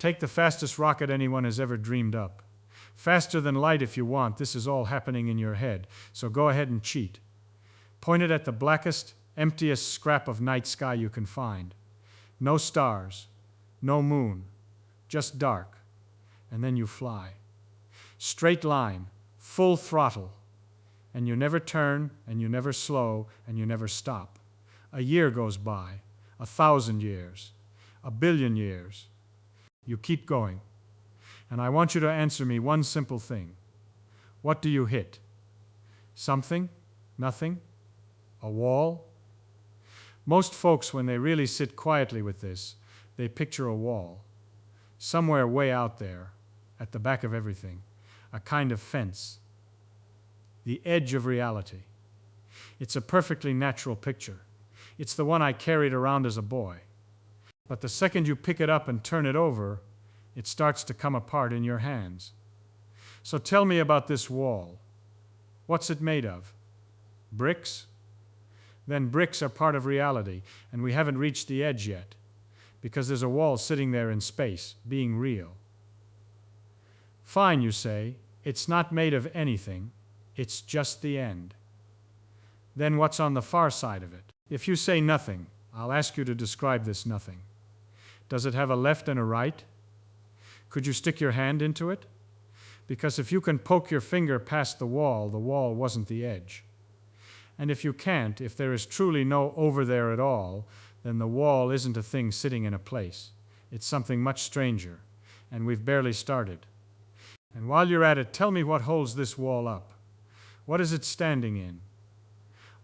Take the fastest rocket anyone has ever dreamed up. Faster than light if you want. This is all happening in your head, so go ahead and cheat. Point it at the blackest, emptiest scrap of night sky you can find. No stars, no moon, just dark. And then you fly. Straight line, full throttle. And you never turn, and you never slow, and you never stop. A year goes by, 1,000 years, 1,000,000,000 years. You keep going. And I want you to answer me one simple thing. What do you hit? Something? Nothing? A wall? Most folks, when they really sit quietly with this, they picture a wall. Somewhere way out there, at the back of everything, a kind of fence. The edge of reality. It's a perfectly natural picture. It's the one I carried around as a boy. But the second you pick it up and turn it over, it starts to come apart in your hands. So tell me about this wall. What's it made of? Bricks? Then bricks are part of reality, and we haven't reached the edge yet, because there's a wall sitting there in space, being real. Fine, you say, it's not made of anything, it's just the end. Then what's on the far side of it? If you say nothing, I'll ask you to describe this nothing. Does it have a left and a right? Could you stick your hand into it? Because if you can poke your finger past the wall wasn't the edge. And if you can't, if there is truly no over there at all, then the wall isn't a thing sitting in a place. It's something much stranger, and we've barely started. And while you're at it, tell me what holds this wall up. What is it standing in?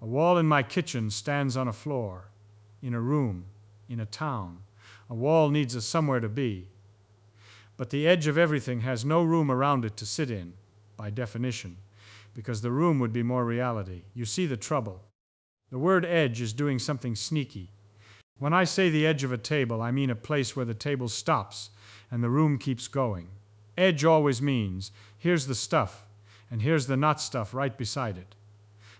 A wall in my kitchen stands on a floor, in a room, in a town. A wall needs a somewhere to be. But the edge of everything has no room around it to sit in, by definition, because the room would be more reality. You see the trouble. The word edge is doing something sneaky. When I say the edge of a table, I mean a place where the table stops and the room keeps going. Edge always means, here's the stuff, and here's the not stuff right beside it.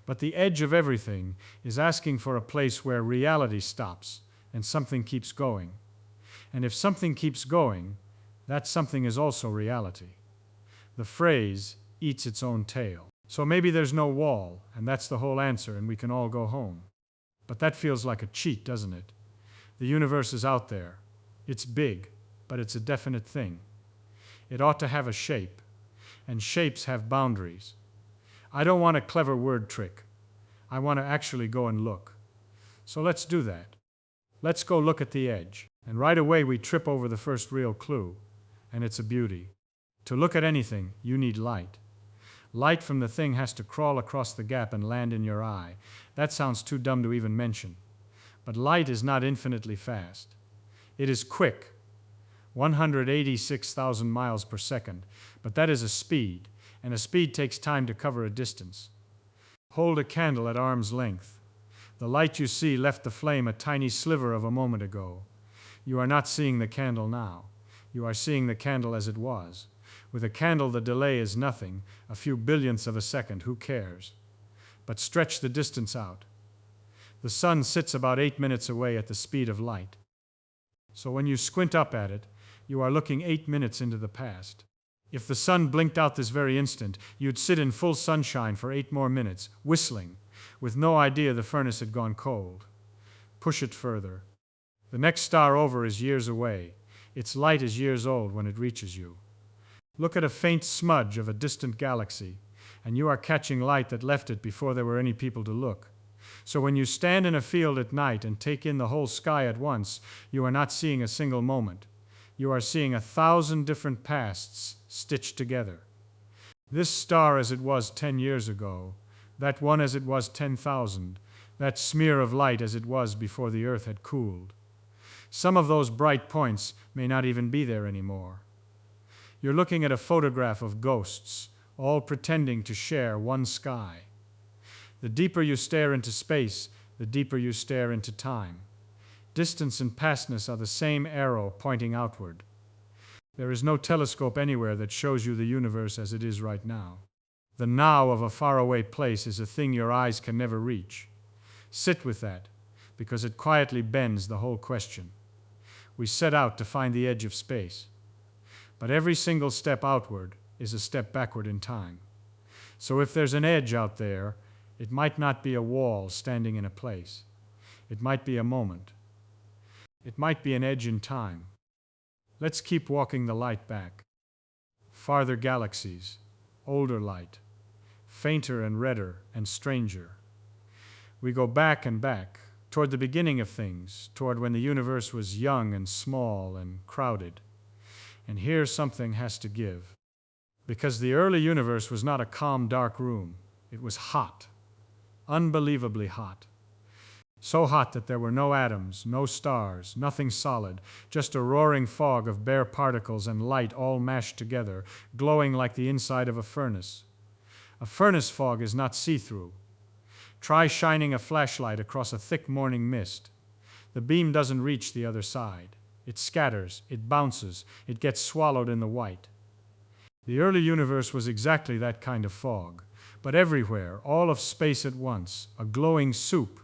But the edge of everything is asking for a place where reality stops and something keeps going. And if something keeps going, that something is also reality. The phrase eats its own tail. So maybe there's no wall, and that's the whole answer, and we can all go home. But that feels like a cheat, doesn't it? The universe is out there. It's big, but it's a definite thing. It ought to have a shape, and shapes have boundaries. I don't want a clever word trick. I want to actually go and look. So let's do that. Let's go look at the edge. And right away we trip over the first real clue, and it's a beauty. To look at anything, you need light. Light from the thing has to crawl across the gap and land in your eye. That sounds too dumb to even mention. But light is not infinitely fast. It is quick, 186,000 miles per second, but that is a speed, and a speed takes time to cover a distance. Hold a candle at arm's length. The light you see left the flame a tiny sliver of a moment ago. You are not seeing the candle now. You are seeing the candle as it was. With a candle, the delay is nothing, a few billionths of a second, who cares? But stretch the distance out. The sun sits about 8 minutes away at the speed of light. So when you squint up at it, you are looking 8 minutes into the past. If the sun blinked out this very instant, you'd sit in full sunshine for 8 more minutes, whistling, with no idea the furnace had gone cold. Push it further. The next star over is years away. Its light is years old when it reaches you. Look at a faint smudge of a distant galaxy, and you are catching light that left it before there were any people to look. So when you stand in a field at night and take in the whole sky at once, you are not seeing a single moment. You are seeing 1,000 different pasts stitched together. This star as it was 10 years ago, that one as it was 10,000, that smear of light as it was before the earth had cooled. Some of those bright points may not even be there anymore. You're looking at a photograph of ghosts, all pretending to share one sky. The deeper you stare into space, the deeper you stare into time. Distance and pastness are the same arrow pointing outward. There is no telescope anywhere that shows you the universe as it is right now. The now of a faraway place is a thing your eyes can never reach. Sit with that, because it quietly bends the whole question. We set out to find the edge of space. But every single step outward is a step backward in time. So if there's an edge out there, it might not be a wall standing in a place. It might be a moment. It might be an edge in time. Let's keep walking the light back. Farther galaxies, older light, fainter and redder and stranger. We go back and back, toward the beginning of things, toward when the universe was young and small and crowded. And here something has to give. Because the early universe was not a calm, dark room. It was hot, unbelievably hot. So hot that there were no atoms, no stars, nothing solid, just a roaring fog of bare particles and light all mashed together, glowing like the inside of a furnace. A furnace fog is not see-through. Try shining a flashlight across a thick morning mist. The beam doesn't reach the other side. It scatters, it bounces, it gets swallowed in the white. The early universe was exactly that kind of fog, but everywhere, all of space at once, a glowing soup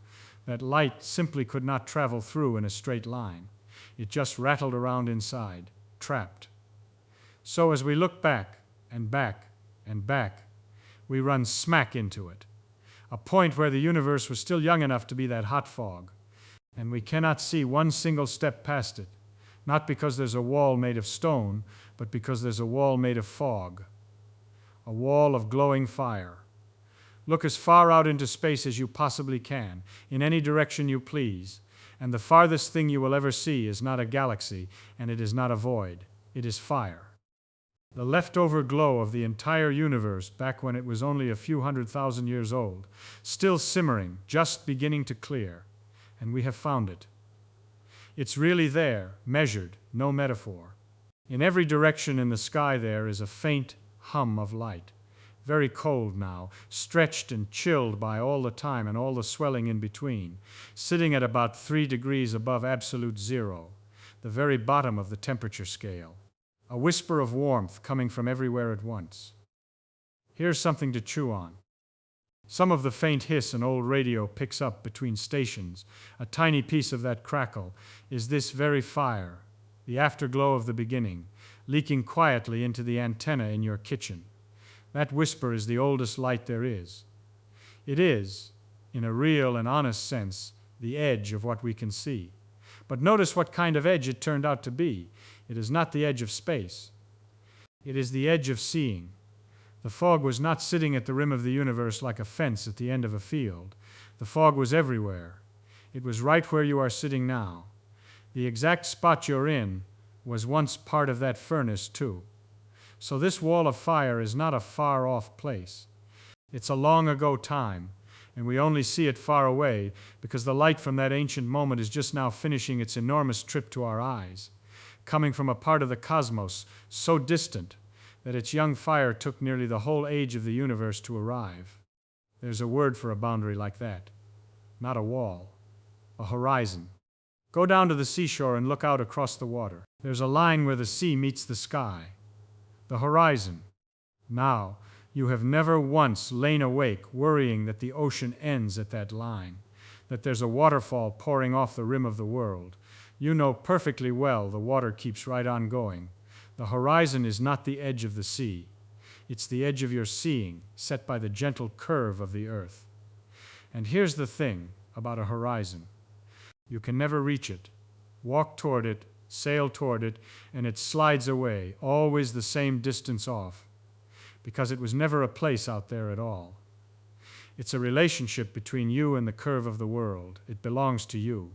that light simply could not travel through in a straight line. It just rattled around inside, trapped. So as we look back and back and back, we run smack into it, a point where the universe was still young enough to be that hot fog, and we cannot see one single step past it, not because there's a wall made of stone, but because there's a wall made of fog, a wall of glowing fire. Look as far out into space as you possibly can, in any direction you please, and the farthest thing you will ever see is not a galaxy, and it is not a void. It is fire. The leftover glow of the entire universe back when it was only a few 100,000 years old, still simmering, just beginning to clear, and we have found it. It's really there, measured, no metaphor. In every direction in the sky there is a faint hum of light. Very cold now, stretched and chilled by all the time and all the swelling in between, sitting at about 3 degrees above absolute zero, the very bottom of the temperature scale. A whisper of warmth coming from everywhere at once. Here's something to chew on. Some of the faint hiss an old radio picks up between stations, a tiny piece of that crackle, is this very fire, the afterglow of the beginning, leaking quietly into the antenna in your kitchen. That whisper is the oldest light there is. It is, in a real and honest sense, the edge of what we can see. But notice what kind of edge it turned out to be. It is not the edge of space. It is the edge of seeing. The fog was not sitting at the rim of the universe like a fence at the end of a field. The fog was everywhere. It was right where you are sitting now. The exact spot you're in was once part of that furnace too. So this wall of fire is not a far-off place. It's a long-ago time, and we only see it far away because the light from that ancient moment is just now finishing its enormous trip to our eyes, coming from a part of the cosmos so distant that its young fire took nearly the whole age of the universe to arrive. There's a word for a boundary like that. Not a wall, a horizon. Go down to the seashore and look out across the water. There's a line where the sea meets the sky. The horizon. Now, you have never once lain awake worrying that the ocean ends at that line, that there's a waterfall pouring off the rim of the world. You know perfectly well the water keeps right on going. The horizon is not the edge of the sea. It's the edge of your seeing, set by the gentle curve of the earth. And here's the thing about a horizon. You can never reach it. Walk toward it, sail toward it, and it slides away, always the same distance off, because it was never a place out there at all. It's a relationship between you and the curve of the world. It belongs to you.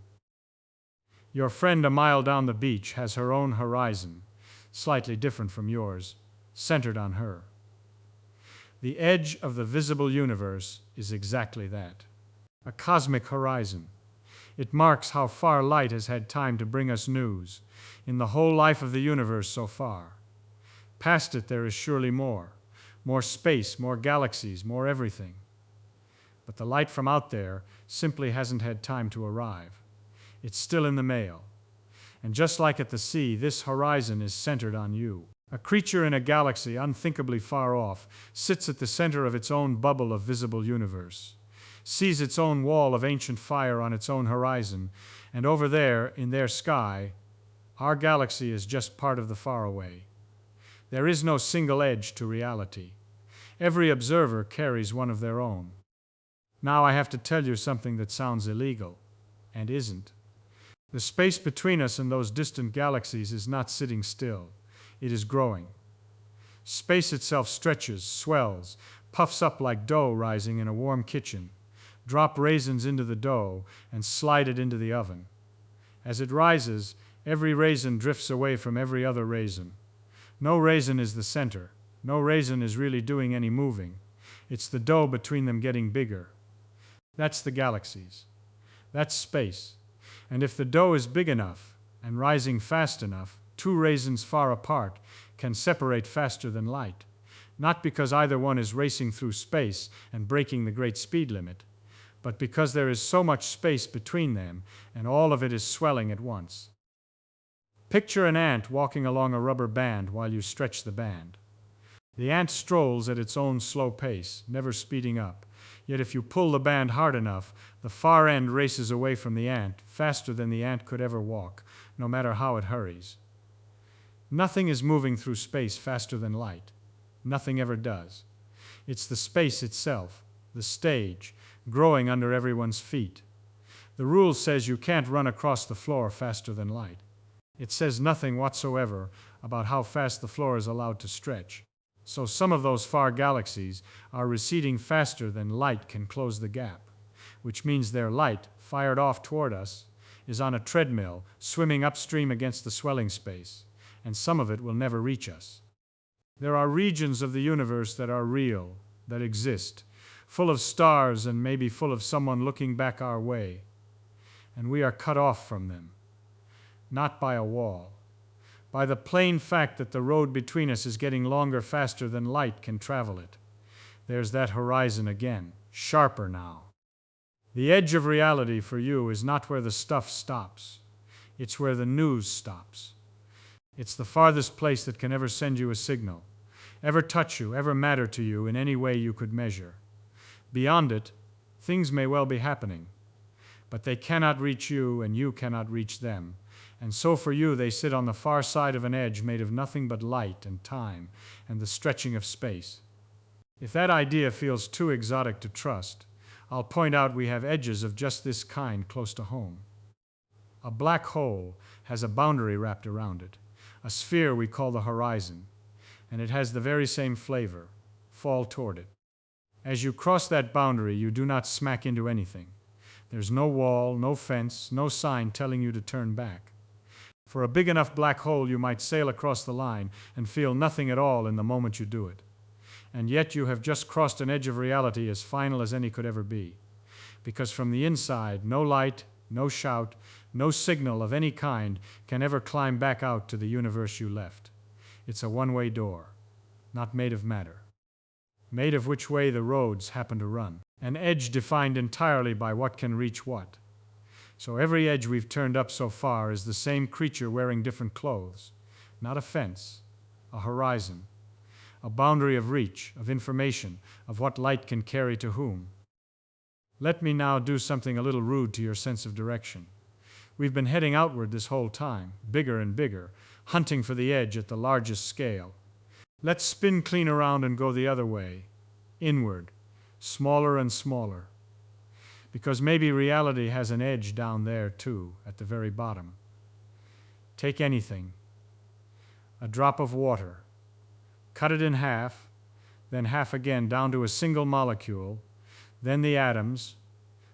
Your friend a mile down the beach has her own horizon, slightly different from yours, centered on her. The edge of the visible universe is exactly that, a cosmic horizon. It marks how far light has had time to bring us news in the whole life of the universe so far. Past it there is surely more space, more galaxies, more everything. But the light from out there simply hasn't had time to arrive. It's still in the mail. And just like at the sea, this horizon is centered on you. A creature in a galaxy unthinkably far off sits at the center of its own bubble of visible universe, sees its own wall of ancient fire on its own horizon, and over there, in their sky, our galaxy is just part of the faraway. There is no single edge to reality. Every observer carries one of their own. Now I have to tell you something that sounds illegal, and isn't. The space between us and those distant galaxies is not sitting still. It is growing. Space itself stretches, swells, puffs up like dough rising in a warm kitchen. Drop raisins into the dough and slide it into the oven. As it rises, every raisin drifts away from every other raisin. No raisin is the center. No raisin is really doing any moving. It's the dough between them getting bigger. That's the galaxies. That's space. And if the dough is big enough and rising fast enough, two raisins far apart can separate faster than light. Not because either one is racing through space and breaking the great speed limit, but because there is so much space between them and all of it is swelling at once. Picture an ant walking along a rubber band while you stretch the band. The ant strolls at its own slow pace, never speeding up. Yet if you pull the band hard enough, the far end races away from the ant faster than the ant could ever walk, no matter how it hurries. Nothing is moving through space faster than light. Nothing ever does. It's the space itself, the stage, growing under everyone's feet. The rule says you can't run across the floor faster than light. It says nothing whatsoever about how fast the floor is allowed to stretch. So some of those far galaxies are receding faster than light can close the gap, which means their light, fired off toward us, is on a treadmill, swimming upstream against the swelling space, and some of it will never reach us. There are regions of the universe that are real, that exist, full of stars and maybe full of someone looking back our way, and we are cut off from them, not by a wall. By the plain fact that the road between us is getting longer faster than light can travel it. There's that horizon again, sharper now. The edge of reality for you is not where the stuff stops. It's where the news stops. It's the farthest place that can ever send you a signal, ever touch you, ever matter to you in any way you could measure. Beyond it, things may well be happening, but they cannot reach you and you cannot reach them. And so for you, they sit on the far side of an edge made of nothing but light and time and the stretching of space. If that idea feels too exotic to trust, I'll point out we have edges of just this kind close to home. A black hole has a boundary wrapped around it, a sphere we call the horizon, and it has the very same flavor. Fall toward it. As you cross that boundary, you do not smack into anything. There's no wall, no fence, no sign telling you to turn back. For a big enough black hole, you might sail across the line and feel nothing at all in the moment you do it. And yet you have just crossed an edge of reality as final as any could ever be. Because from the inside, no light, no shout, no signal of any kind can ever climb back out to the universe you left. It's a one-way door, not made of matter. Made of which way the roads happen to run. An edge defined entirely by what can reach what. So every edge we've turned up so far is the same creature wearing different clothes. Not a fence, a horizon, a boundary of reach, of information, of what light can carry to whom. Let me now do something a little rude to your sense of direction. We've been heading outward this whole time, bigger and bigger, hunting for the edge at the largest scale. Let's spin clean around and go the other way, inward, smaller and smaller. Because maybe reality has an edge down there too, at the very bottom. Take anything, a drop of water, cut it in half, then half again down to a single molecule, then the atoms,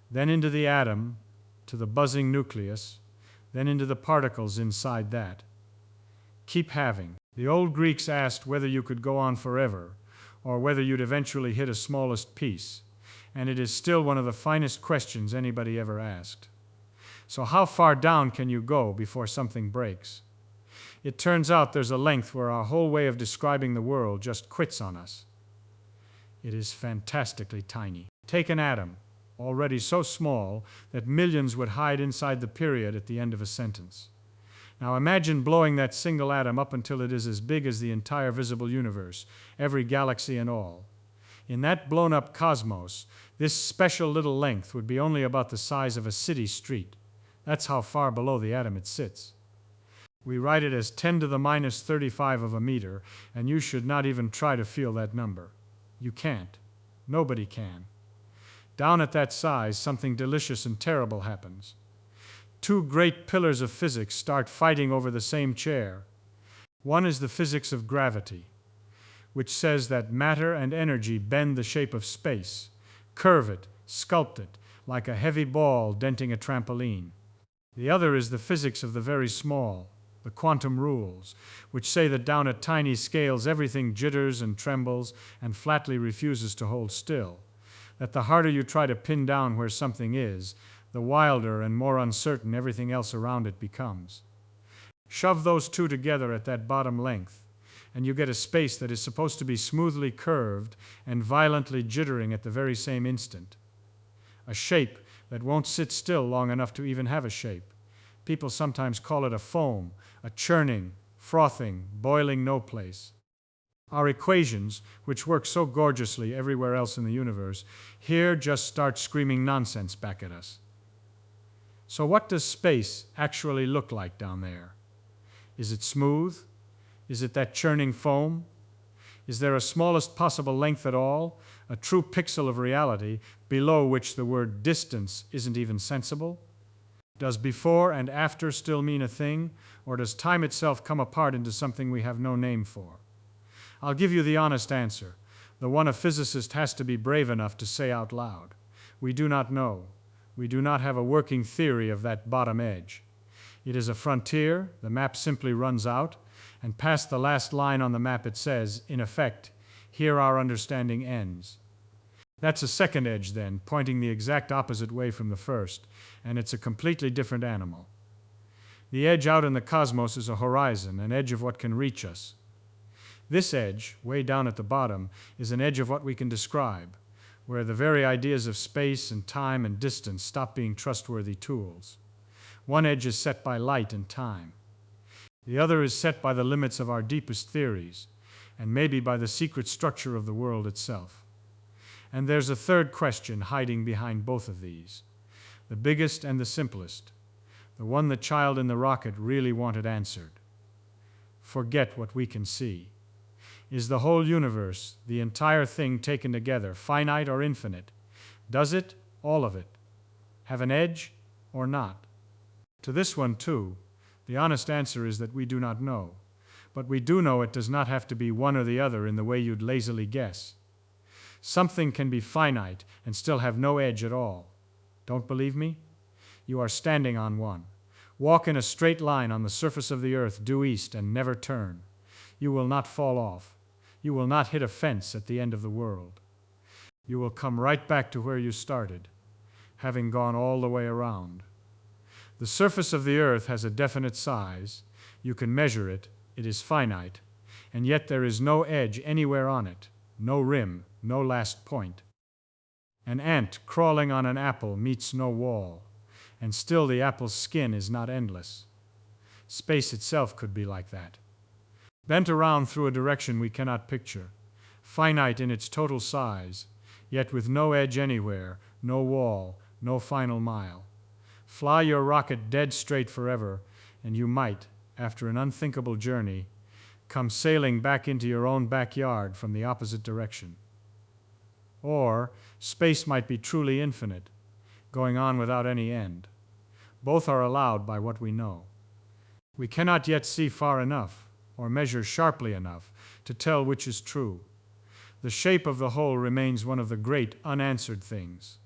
then into the atom, to the buzzing nucleus, then into the particles inside that. Keep having. The old Greeks asked whether you could go on forever, or whether you'd eventually hit a smallest piece. And it is still one of the finest questions anybody ever asked. So how far down can you go before something breaks? It turns out there's a length where our whole way of describing the world just quits on us. It is fantastically tiny. Take an atom, already so small that millions would hide inside the period at the end of a sentence. Now imagine blowing that single atom up until it is as big as the entire visible universe, every galaxy and all. In that blown-up cosmos, this special little length would be only about the size of a city street. That's how far below the atom it sits. We write it as 10 to the minus 35 of a meter, and you should not even try to feel that number. You can't. Nobody can. Down at that size, something delicious and terrible happens. Two great pillars of physics start fighting over the same chair. One is the physics of gravity, which says that matter and energy bend the shape of space, curve it, sculpt it, like a heavy ball denting a trampoline. The other is the physics of the very small, the quantum rules, which say that down at tiny scales everything jitters and trembles and flatly refuses to hold still, that the harder you try to pin down where something is, the wilder and more uncertain everything else around it becomes. Shove those two together at that bottom length, and you get a space that is supposed to be smoothly curved and violently jittering at the very same instant. A shape that won't sit still long enough to even have a shape. People sometimes call it a foam, a churning, frothing, boiling no place. Our equations, which work so gorgeously everywhere else in the universe, here just start screaming nonsense back at us. So what does space actually look like down there? Is it smooth? Is it that churning foam? Is there a smallest possible length at all, a true pixel of reality, below which the word distance isn't even sensible? Does before and after still mean a thing, or does time itself come apart into something we have no name for? I'll give you the honest answer, the one a physicist has to be brave enough to say out loud. We do not know. We do not have a working theory of that bottom edge. It is a frontier, the map simply runs out, and past the last line on the map it says, in effect, here our understanding ends. That's a second edge then, pointing the exact opposite way from the first, and it's a completely different animal. The edge out in the cosmos is a horizon, an edge of what can reach us. This edge, way down at the bottom, is an edge of what we can describe, where the very ideas of space and time and distance stop being trustworthy tools. One edge is set by light and time. The other is set by the limits of our deepest theories, and maybe by the secret structure of the world itself. And there's a third question hiding behind both of these, the biggest and the simplest, the one the child in the rocket really wanted answered. Forget what we can see. Is the whole universe, the entire thing taken together, finite or infinite? Does it, all of it, have an edge or not? To this one, too, the honest answer is that we do not know. But we do know it does not have to be one or the other in the way you'd lazily guess. Something can be finite and still have no edge at all. Don't believe me? You are standing on one. Walk in a straight line on the surface of the earth due east and never turn. You will not fall off. You will not hit a fence at the end of the world. You will come right back to where you started, having gone all the way around. The surface of the earth has a definite size. You can measure it. It is finite. And yet there is no edge anywhere on it, no rim, no last point. An ant crawling on an apple meets no wall, and still the apple's skin is not endless. Space itself could be like that. Bent around through a direction we cannot picture, finite in its total size, yet with no edge anywhere, no wall, no final mile. Fly your rocket dead straight forever, and you might, after an unthinkable journey, come sailing back into your own backyard from the opposite direction. Or space might be truly infinite, going on without any end. Both are allowed by what we know. We cannot yet see far enough, or measure sharply enough, to tell which is true. The shape of the whole remains one of the great unanswered things.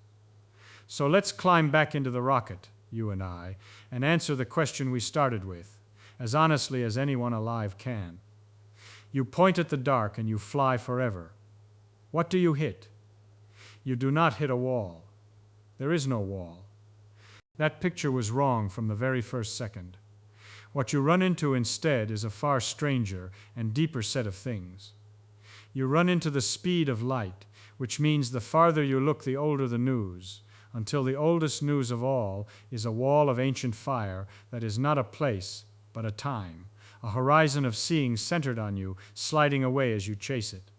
So let's climb back into the rocket, you and I, and answer the question we started with, as honestly as anyone alive can. You point at the dark and you fly forever. What do you hit? You do not hit a wall. There is no wall. That picture was wrong from the very first second. What you run into instead is a far stranger and deeper set of things. You run into the speed of light, which means the farther you look, the older the news, until the oldest news of all is a wall of ancient fire that is not a place, but a time, a horizon of seeing centered on you, sliding away as you chase it.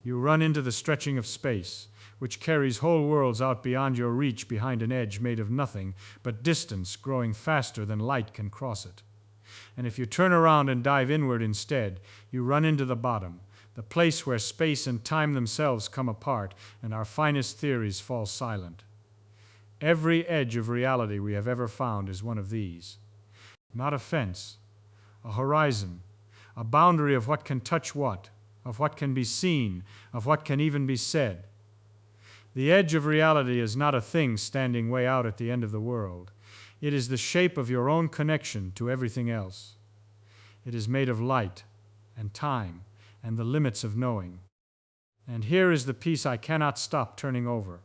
You run into the stretching of space, which carries whole worlds out beyond your reach behind an edge made of nothing but distance growing faster than light can cross it. And if you turn around and dive inward instead, you run into the bottom, the place where space and time themselves come apart and our finest theories fall silent. Every edge of reality we have ever found is one of these. Not a fence, a horizon, a boundary of what can touch what, of what can be seen, of what can even be said. The edge of reality is not a thing standing way out at the end of the world. It is the shape of your own connection to everything else. It is made of light and time and the limits of knowing. And here is the piece I cannot stop turning over,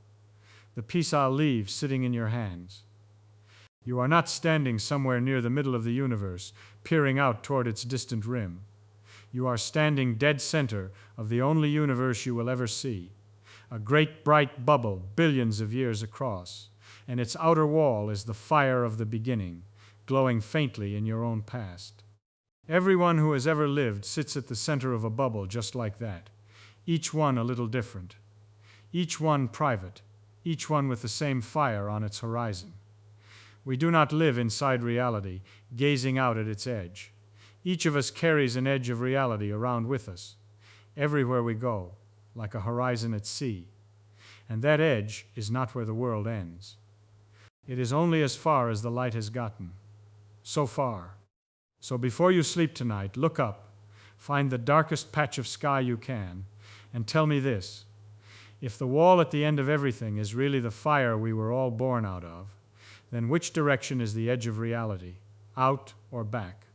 the piece I'll leave sitting in your hands. You are not standing somewhere near the middle of the universe, peering out toward its distant rim. You are standing dead center of the only universe you will ever see, a great bright bubble billions of years across, and its outer wall is the fire of the beginning, glowing faintly in your own past. Everyone who has ever lived sits at the center of a bubble just like that, each one a little different, each one private, each one with the same fire on its horizon. We do not live inside reality, gazing out at its edge. Each of us carries an edge of reality around with us, everywhere we go, like a horizon at sea. And that edge is not where the world ends. It is only as far as the light has gotten. So far. So before you sleep tonight, look up, find the darkest patch of sky you can, and tell me this. If the wall at the end of everything is really the fire we were all born out of, then which direction is the edge of reality, out or back?